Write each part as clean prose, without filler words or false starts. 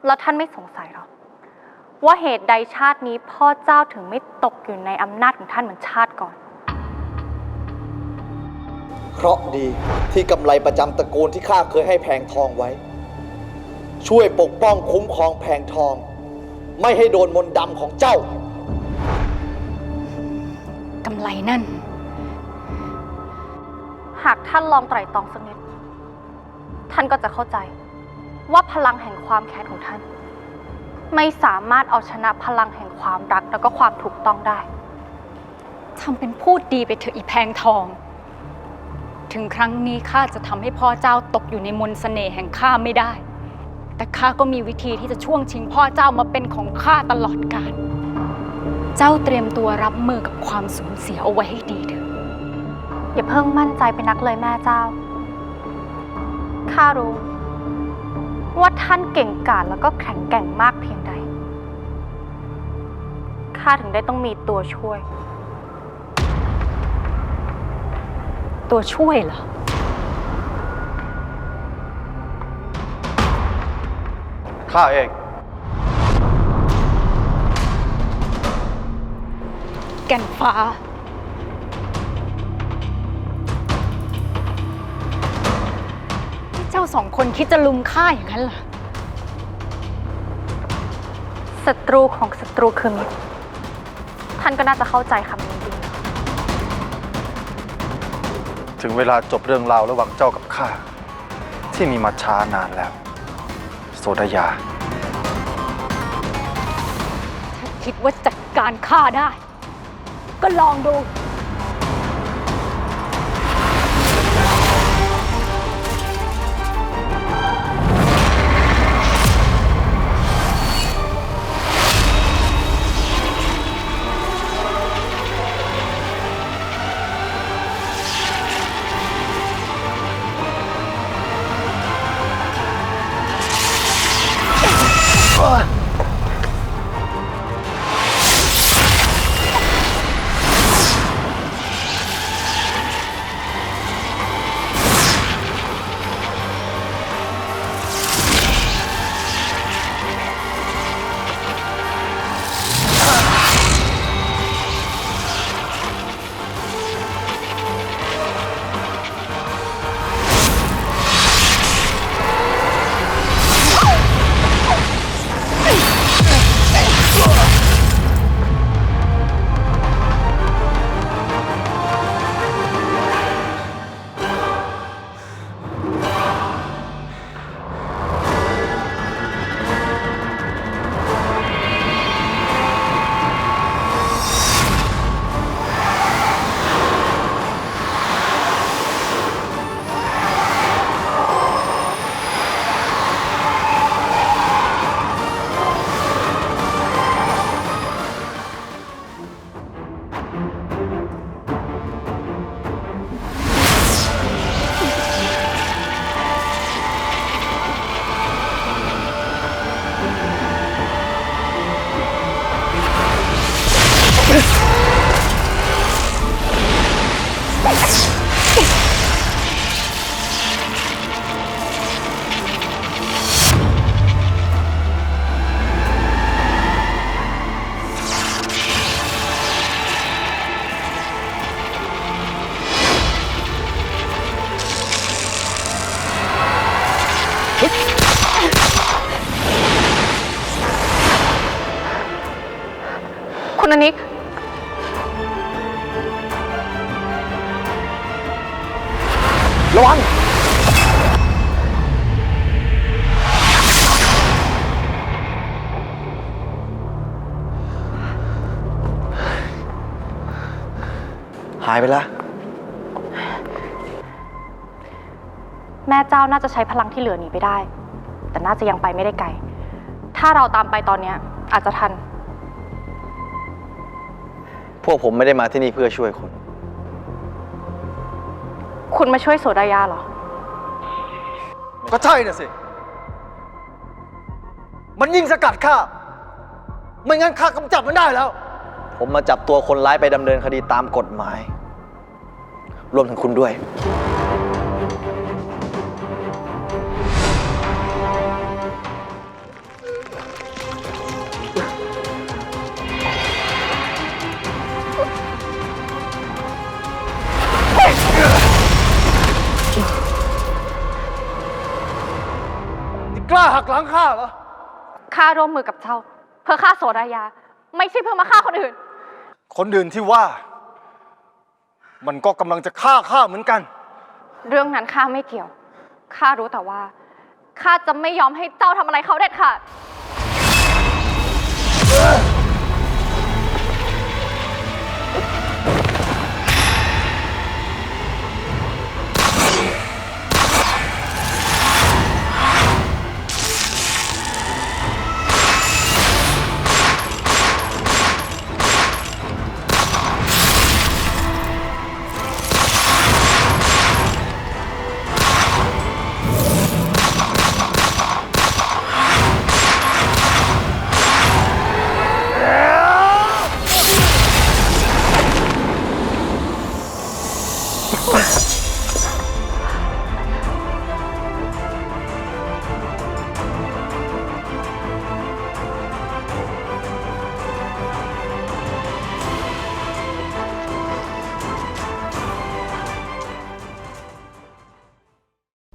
แล้วท่านไม่สงสัยหรอว่าเหตุใดชาตินี้พ่อเจ้าถึงไม่ตกอยู่ในอำนาจของท่านเหมือนชาติก่อนเพราะดีที่กำไรประจำตระกูลที่ข้าเคยให้แพงทองไว้ ช่วยปกป้องคุ้มครองแพงทอง ไม่ให้โดนมนต์ดำของเจ้ากำไรนั่นหากท่านลองไตร่ตรองสักนิดท่านก็จะเข้าใจว่าพลังแห่งความแค้นของท่านไม่สามารถเอาชนะพลังแห่งความรักแล้วก็ความถูกต้องได้ทำเป็นพูดดีไปเถอะอีแพงทองถึงครั้งนี้ข้าจะทำให้พ่อเจ้าตกอยู่ในมนต์เสน่ห์แห่งข้าไม่ได้แต่ข้าก็มีวิธีที่จะช่วงชิงพ่อเจ้ามาเป็นของข้าตลอดกาลเจ้าเตรียมตัวรับมือกับความสูญเสียเอาไว้ให้ดีเถอะอย่าเพิ่งมั่นใจไปนักเลยแม่เจ้าข้ารู้ว่าท่านเก่งกาจแล้วก็แข็งแกร่งมากเพียงใดข้าถึงได้ต้องมีตัวช่วยเหรอข้าเองแก่นฟ้าเจ้าสองคนคิดจะลุมฆ่าอย่างนั้นเหรอศัตรูของศัตรูคือมิตรท่านก็น่าจะเข้าใจคำนี้ดีถึงเวลาจบเรื่องราวระหว่างเจ้ากับข้าที่มีมาช้านานแล้วโสดายาถ้าคิดว่าจัดการข้าได้ก็ลองดูคุณอนิกระวังหายไปแล้วแม่เจ้าน่าจะใช้พลังที่เหลือหนีไปได้แต่น่าจะยังไปไม่ได้ไกลถ้าเราตามไปตอนนี้อาจจะทันพวกผมไม่ได้มาที่นี่เพื่อช่วยคุณ คุณมาช่วยโสดายาเหรอก็ใช่น่ะสิ มันยิงสกัดข้า ไม่งั้นข้ากำจัดมันได้แล้ว ผมมาจับตัวคนร้ายไปดำเนินคดีตามกฎหมาย รวมถึงคุณด้วย หักหลังข้าเหรอ ข้าร่วมมือกับเจ้า เพื่อฆ่าโสดายา ไม่ใช่เพื่อมาฆ่าคนอื่น คนอื่นที่ว่า มันก็กำลังจะฆ่าข้าเหมือนกัน เรื่องนั้นข้าไม่เกี่ยว ข้ารู้แต่ว่า ข้าจะไม่ยอมให้เจ้าทำอะไรเขาเด็ดขาด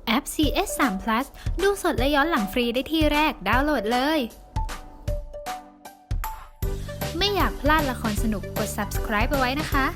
แอป CS3 Plus ดูสดและย้อนหลังฟรีได้ที่แรกดาวน์โหลดเลย ไม่อยากพลาดละครสนุกกด subscribe เอาไว้นะคะ